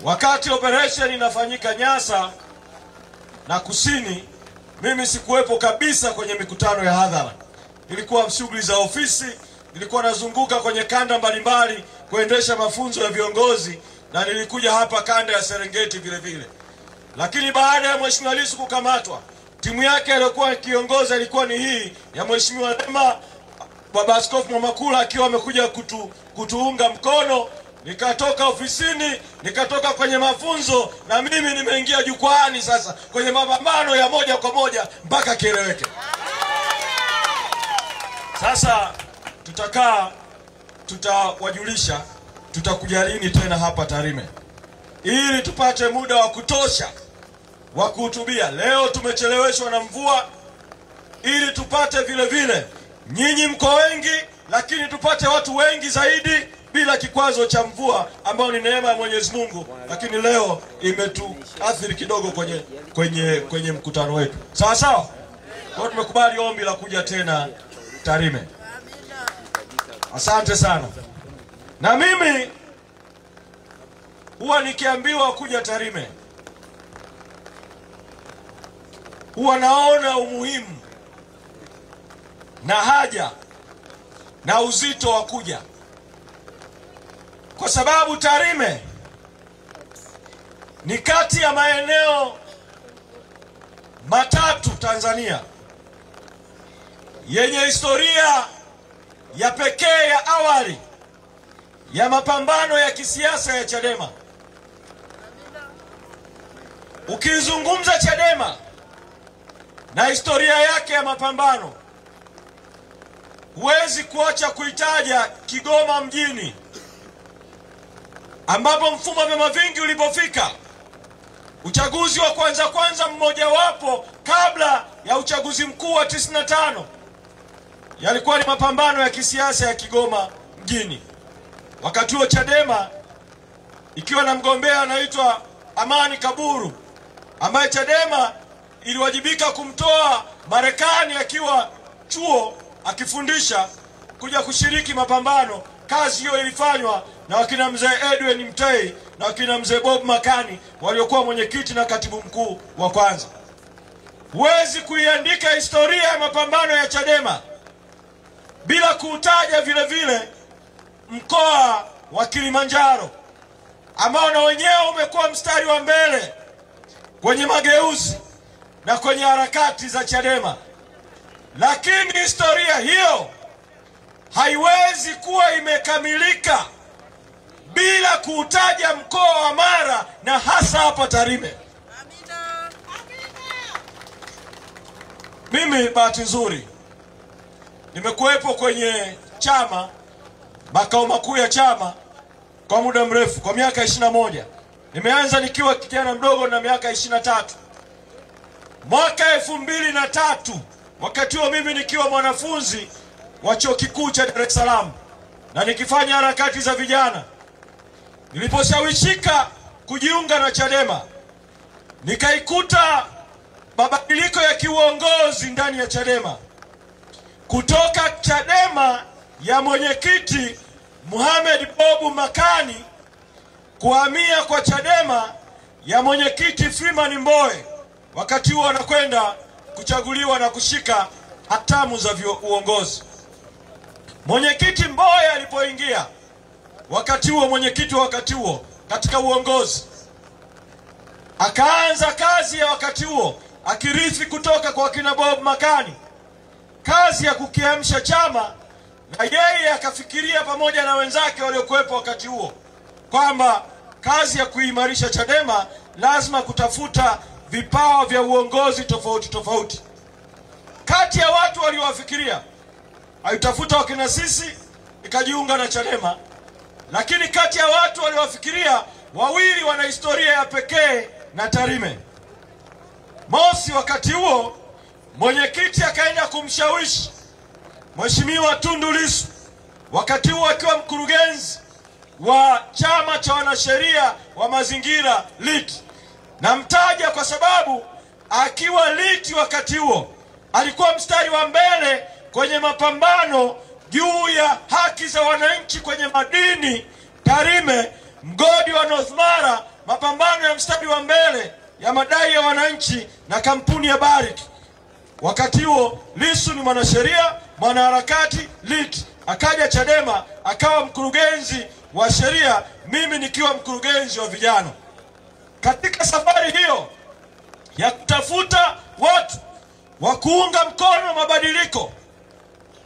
Wakati operation inafanyika Nyasa na Kusini, mimi sikuwepo kabisa kwenye mikutano ya hadhara. Nilikuwa shughuli za ofisi, nilikuwa nazunguka kwenye kanda mbalimbali kuendesha mafunzo ya viongozi, na nilikuja hapa kanda ya Serengeti vile vile. Lakini baada ya Mheshimiwa Lissu kukamatwa, timu yake aliyokuwa kiongoza ilikuwa ni hii ya Mheshimiwa Lema, Baba Askofu Mwamakula akiwa amekuja kutuunga mkono. Nikatoka ofisini, nikatoka kwenye mafunzo, na mimi nimeingia jukwaani sasa kwenye mapambano ya moja kwa moja mpaka kieleweke. Sasa tutawajulisha tutakuja lini tena hapa Tarime, ili tupate muda wa kutosha wa kuhutubia. Leo tumecheleweshwa na mvua, ili tupate vile vile, nyinyi mko wengi, lakini tupate watu wengi zaidi bila kikwazo cha mvua ambao ni neema ya Mwenyezi Mungu, lakini leo imetuathiri kidogo kwenye mkutano wetu. Sawa sawa? Kwa tumekubali ombi la kuja tena Tarime. Asante sana. Na mimi huwa nikiambiwa kuja Tarime, huwa naona umuhimu na haja na uzito wa kuja, kwa sababu Tarime ni kati ya maeneo matatu Tanzania yenye historia ya pekee ya awali ya mapambano ya kisiasa ya Chadema. Ukizungumza Chadema na historia yake ya mapambano, huwezi kuacha kuitaja Kigoma mjini, ambapo mfumo wa vyama vingi ulipofika, uchaguzi wa kwanza mmoja wapo kabla ya uchaguzi mkuu wa 95, yalikuwa ni mapambano ya kisiasa ya Kigoma mjini. Wakati huo Chadema ikiwa na mgombea anaitwa Amani Kaburu, ambaye Chadema iliwajibika kumtoa Marekani akiwa chuo akifundisha kuja kushiriki mapambano. Kazi hiyo ilifanywa na wakina mzee Edwin Mtei na wakina mzee Bob Makani, waliokuwa mwenyekiti na katibu mkuu wa kwanza. Huwezi kuiandika historia ya mapambano ya Chadema bila kuutaja vile vile mkoa wa Kilimanjaro, ambao na wenyewe umekuwa mstari wa mbele kwenye mageuzi na kwenye harakati za Chadema. Lakini historia hiyo haiwezi kuwa imekamilika bila kuutaja mkoa wa Mara, na hasa hapa Tarime. Mimi bahati nzuri nimekuwepo kwenye chama, makao makuu ya chama kwa muda mrefu, kwa miaka 21. Nimeanza nikiwa kijana mdogo na miaka 23. Mwaka 2003, wakati huo mimi nikiwa mwanafunzi wa chuo kikuu cha Dar es Salaam na nikifanya harakati za vijana, niliposhawishika kujiunga na Chadema, nikaikuta mabadiliko ya kiuongozi ndani ya Chadema, kutoka Chadema ya mwenyekiti Mohamed Bob Makani kuhamia kwa Chadema ya mwenyekiti Freeman Mbowe, wakati huo anakwenda kuchaguliwa na kushika hatamu za uongozi. Mwenyekiti Mbowe alipoingia wakati huo, mwenyekiti wakati huo katika uongozi, akaanza kazi ya wakati huo akirithi kutoka kwa kina Bob Makani, kazi ya kukiamsha chama, na yeye akafikiria pamoja na wenzake waliokuwepo wakati huo kwamba kazi ya kuimarisha Chadema lazima kutafuta vipawa vya uongozi tofauti tofauti. Kati ya watu waliowafikiria aitafuta wakina sisi, ikajiunga na Chadema. Lakini kati ya watu waliowafikiria, wawili wana historia ya pekee na Tarime. Mosi, wakati huo mwenyekiti akaenda kumshawishi Mheshimiwa Tundu Lissu, wakati huo akiwa mkurugenzi wa chama cha wanasheria wa mazingira LIT. Namtaja kwa sababu akiwa LIT wakati huo alikuwa mstari wa mbele kwenye mapambano juu ya haki za wananchi kwenye madini Tarime, mgodi wa North Mara mapambano ya mstari wa mbele ya madai ya wananchi na kampuni ya Barrick. Wakati huo Lissu ni mwanasheria, mwanaharakati lit. Akaja Chadema akawa mkurugenzi wa sheria, mimi nikiwa mkurugenzi wa vijana. Katika safari hiyo ya kutafuta watu wa kuunga mkono mabadiliko,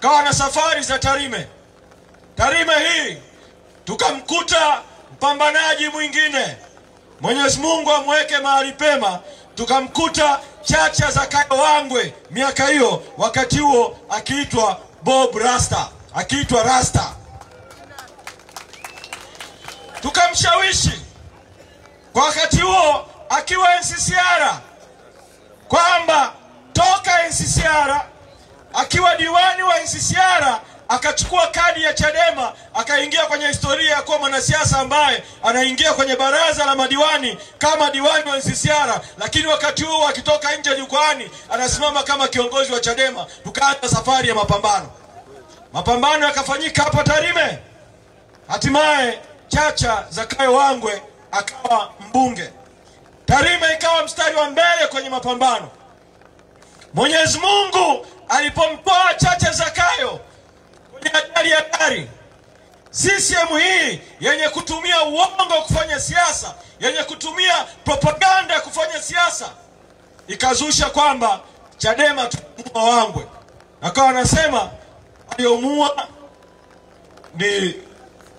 kawa na safari za Tarime. Tarime hii tukamkuta mpambanaji mwingine, Mwenyezi Mungu amweke mahali pema, tukamkuta Chacha Zakayo Wangwe, miaka hiyo, wakati huo akiitwa Bob Rasta, akiitwa Rasta. Tukamshawishi kwa wakati huo akiwa NCCR kwamba toka NCCR, akiwa diwani wa NCCR akachukua kadi ya Chadema, akaingia kwenye historia ya kuwa mwanasiasa ambaye anaingia kwenye baraza la madiwani kama diwani wa NCCR, lakini wakati huo akitoka nje jukwani anasimama kama kiongozi wa Chadema. Tukaanza safari ya mapambano. Mapambano yakafanyika hapa Tarime. Hatimaye Chacha Zakayo Wangwe akawa mbunge. Tarime ikawa mstari wa mbele kwenye mapambano. Mwenyezi Mungu alipomtoa Chacha Zakayo kwenye ajali ya gari, CCM hii yenye kutumia uongo kufanya siasa, yenye kutumia propaganda kufanya siasa, ikazusha kwamba Chadema tumemuua Wangwe. Akawa anasema aliyomuua ni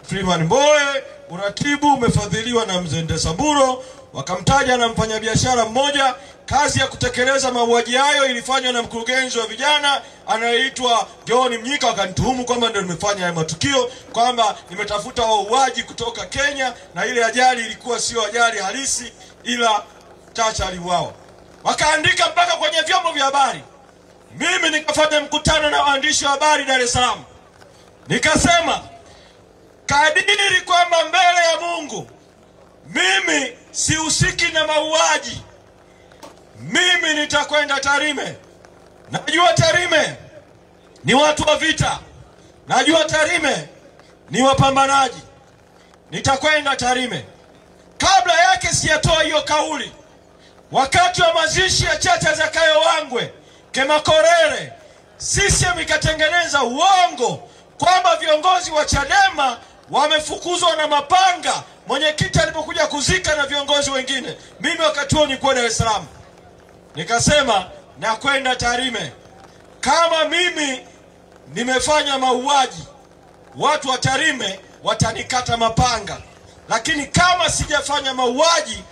Freeman Mbowe, uratibu umefadhiliwa na Mzee Ndesamburo. Wakamtaja na mfanyabiashara mmoja. Kazi ya kutekeleza mauaji hayo ilifanywa na mkurugenzi wa vijana anayeitwa John Mnyika. Wakanituhumu kwamba ndio nimefanya haya matukio, kwamba nimetafuta wauaji kutoka Kenya, na ile ajali ilikuwa sio ajali halisi, ila Chacha aliuawa. Wakaandika mpaka kwenye vyombo vya habari. Mimi nikafanya mkutano na waandishi wa habari Dar es Salaam, nikasema kadiri kwamba mbele ya Mungu mimi sihusiki na mauaji, mimi nitakwenda Tarime. Najua Tarime ni watu wa vita, najua Tarime ni wapambanaji. Nitakwenda Tarime. Kabla yake sijatoa hiyo kauli, wakati wa mazishi ya Chacha Zakayo Wangwe Kemakorere, CCM ikatengeneza uongo kwamba viongozi wa Chadema wamefukuzwa na mapanga mwenyekiti alipokuja kuzika na viongozi wengine. Mimi wakati huo nilikuwa Dar es Salaam. Nikasema nakwenda Tarime. Kama mimi nimefanya mauaji, watu wa Tarime watanikata mapanga, lakini kama sijafanya mauaji,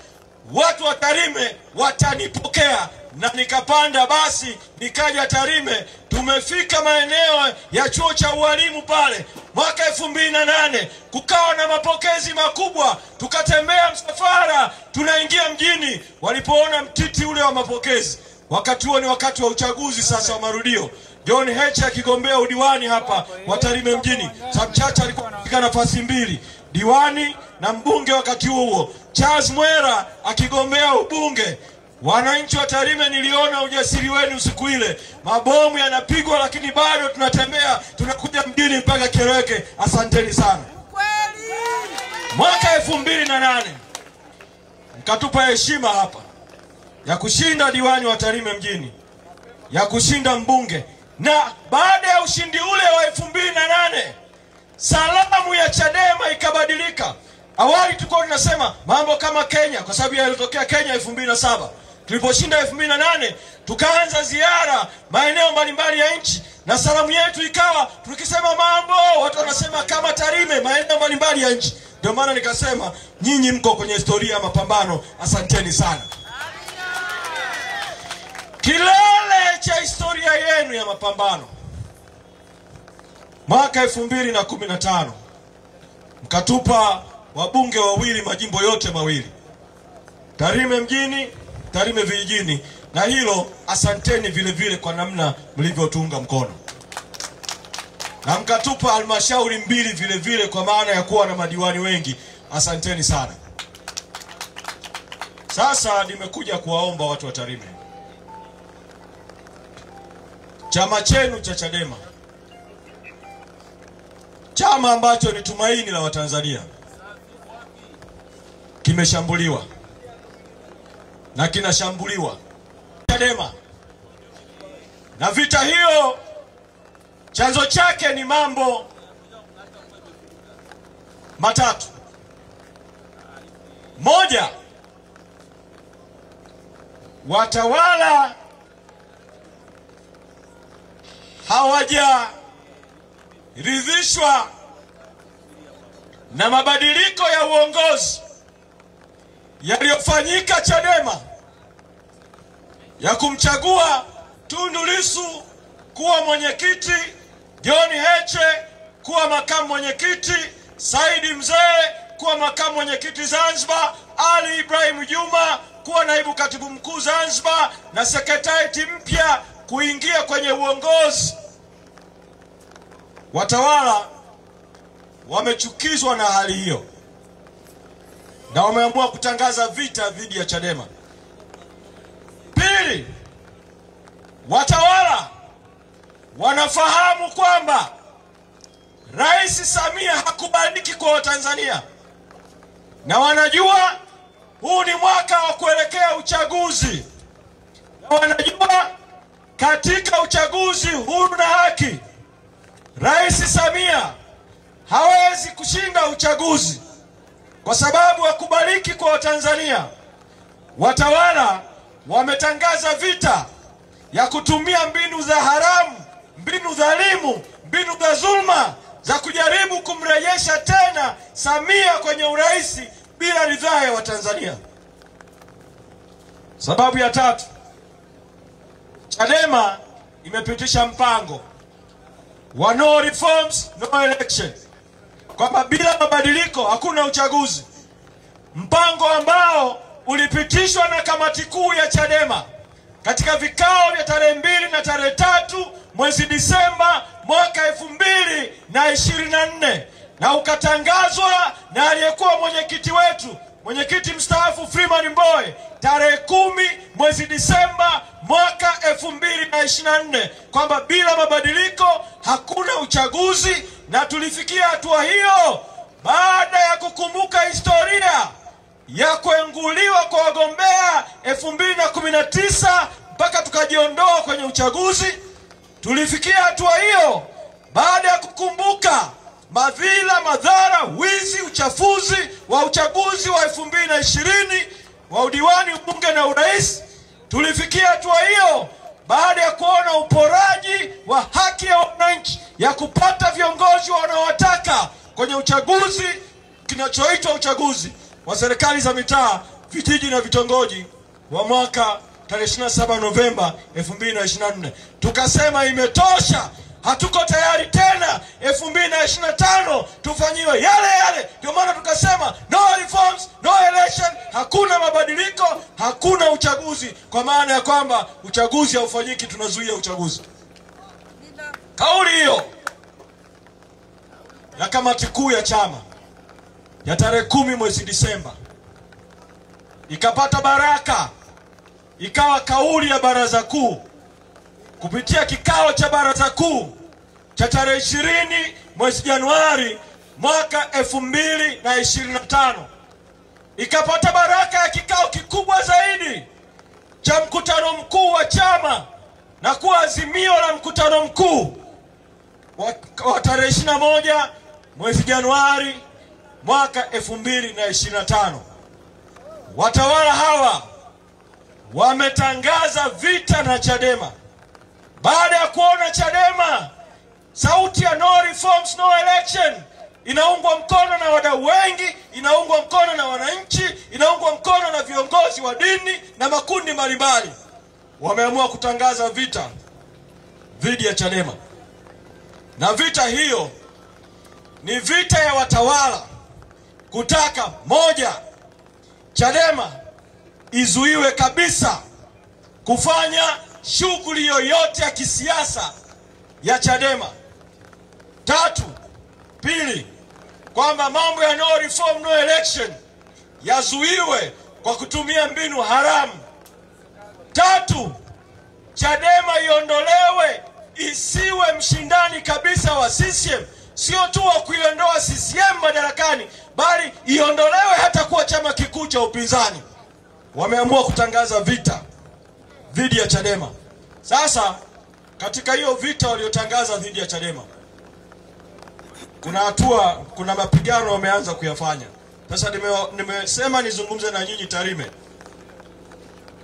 watu wa Tarime watanipokea. Na nikapanda basi nikaja Tarime. Tumefika maeneo ya chuo cha ualimu pale mwaka 2008, kukawa na mapokezi makubwa. Tukatembea msafara tunaingia mjini. Walipoona mtiti ule wa mapokezi, wakati huo ni wakati wa uchaguzi sasa wa marudio, John Heche akigombea udiwani hapa wa Tarime mjini. Chacha alikuwa katika nafasi mbili, diwani na mbunge wakati huo. Charles Mwera akigombea ubunge. Wananchi wa Tarime, niliona ujasiri wenu siku ile. Mabomu yanapigwa lakini bado tunatembea, tunakuja mjini mpaka Kereke. Asanteni sana. Mwaka 2008 mkatupa heshima hapa ya kushinda diwani wa Tarime mjini, ya kushinda mbunge. Na baada ya ushindi ule wa 2008, salamu ya Chadema ikabadilika. Awali tulikuwa tunasema mambo kama Kenya, kwa sababu yalitokea Kenya 2007. Tuliposhinda 2008 tukaanza ziara maeneo mbalimbali ya nchi, na salamu yetu ikawa tukisema mambo watu wanasema kama Tarime, maeneo mbalimbali ya nchi. Ndio maana nikasema nyinyi mko kwenye historia ya mapambano. Asanteni sana. Kilele cha historia yenu ya mapambano, mwaka 2015 mkatupa wabunge wawili majimbo yote mawili, Tarime mjini, Tarime vijijini, na hilo asanteni vile vile kwa namna mlivyotunga mkono. Na mkatupa halmashauri mbili vile vile kwa maana ya kuwa na madiwani wengi. Asanteni sana. Sasa nimekuja kuwaomba watu wa Tarime, chama chenu cha Chadema, chama ambacho ni tumaini la Watanzania, kimeshambuliwa na kinashambuliwa Chadema. Na vita hiyo chanzo chake ni mambo matatu. Moja, watawala hawajaridhishwa na mabadiliko ya uongozi yaliyofanyika Chadema ya kumchagua Tundu Lissu kuwa mwenyekiti, John Heche kuwa makamu mwenyekiti, Saidi Mzee kuwa makamu mwenyekiti Zanzibar, Ali Ibrahim Juma kuwa naibu katibu mkuu Zanzibar, na sekretarieti mpya kuingia kwenye uongozi. Watawala wamechukizwa na hali hiyo na wameamua kutangaza vita dhidi ya Chadema. Pili, watawala wanafahamu kwamba Rais Samia hakubaliki kwa Watanzania, na wanajua huu ni mwaka wa kuelekea uchaguzi, na wanajua katika uchaguzi huru na haki Rais Samia hawezi kushinda uchaguzi kwa sababu hakubaliki kwa Watanzania. Watawala wametangaza vita ya kutumia mbinu za haramu, mbinu dhalimu, mbinu za zulma za kujaribu kumrejesha tena Samia kwenye urais bila ridhaa ya Watanzania. Sababu ya tatu, Chadema imepitisha mpango wa no reforms no election, kwamba bila mabadiliko hakuna uchaguzi. Mpango ambao ulipitishwa na kamati kuu ya Chadema katika vikao vya tarehe 2 na tarehe 3 mwezi Disemba mwaka 2024, na ukatangazwa na aliyekuwa mwenyekiti wetu, mwenyekiti mstaafu Freeman Mbowe, tarehe 10 mwezi Disemba mwaka 2024, kwamba bila mabadiliko hakuna uchaguzi. Na tulifikia hatua hiyo baada ya kukumbuka historia ya kuenguliwa kwa wagombea 2019 mpaka tukajiondoa kwenye uchaguzi. Tulifikia hatua hiyo baada ya kukumbuka madhila, madhara, wizi, uchafuzi wa uchaguzi wa 2020 wa udiwani, ubunge na urais. Tulifikia hatua hiyo baada ya kuona uporaji wa haki ya wananchi ya kupata viongozi wanaowataka kwenye uchaguzi kinachoitwa uchaguzi wa serikali za mitaa, vijiji na vitongoji wa mwaka tarehe 27 Novemba 2024. Tukasema imetosha, hatuko tayari tena 2025 tufanyiwe yale yale. Ndio maana tukasema no reforms no election, hakuna mabadiliko, hakuna uchaguzi, kwa maana ya kwamba uchaguzi haufanyiki, tunazuia uchaguzi. Kauli hiyo ya kamati kuu ya chama ya tarehe 10 mwezi Disemba ikapata baraka, ikawa kauli ya baraza kuu kupitia kikao cha baraza kuu cha tarehe 20 mwezi Januari mwaka 2025. Ikapata baraka ya kikao kikubwa zaidi cha mkutano mkuu wa chama na kuwa azimio la mkutano mkuu wa tarehe 21 mwezi Januari mwaka 2025. Watawala hawa wametangaza vita na Chadema baada ya kuona Chadema sauti ya no reforms no election inaungwa mkono na wadau wengi, inaungwa mkono na wananchi, inaungwa mkono na viongozi wa dini na makundi mbalimbali. Wameamua kutangaza vita dhidi ya Chadema, na vita hiyo ni vita ya watawala kutaka, moja, Chadema izuiwe kabisa kufanya shughuli yoyote ya kisiasa ya Chadema. Pili, kwamba mambo ya no reform no election yazuiwe kwa kutumia mbinu haramu. Chadema iondolewe, isiwe mshindani kabisa wa CCM. Sio tu wa kuiondoa CCM madarakani, bali iondolewe hata kuwa chama kikuu kikuu cha upinzani wameamua kutangaza vita dhidi ya Chadema. Sasa katika hiyo vita waliotangaza dhidi ya Chadema, kuna mapigano wameanza kuyafanya. Sasa nimesema nizungumze na nyinyi Tarime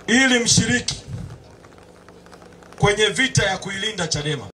ili mshiriki kwenye vita ya kuilinda Chadema.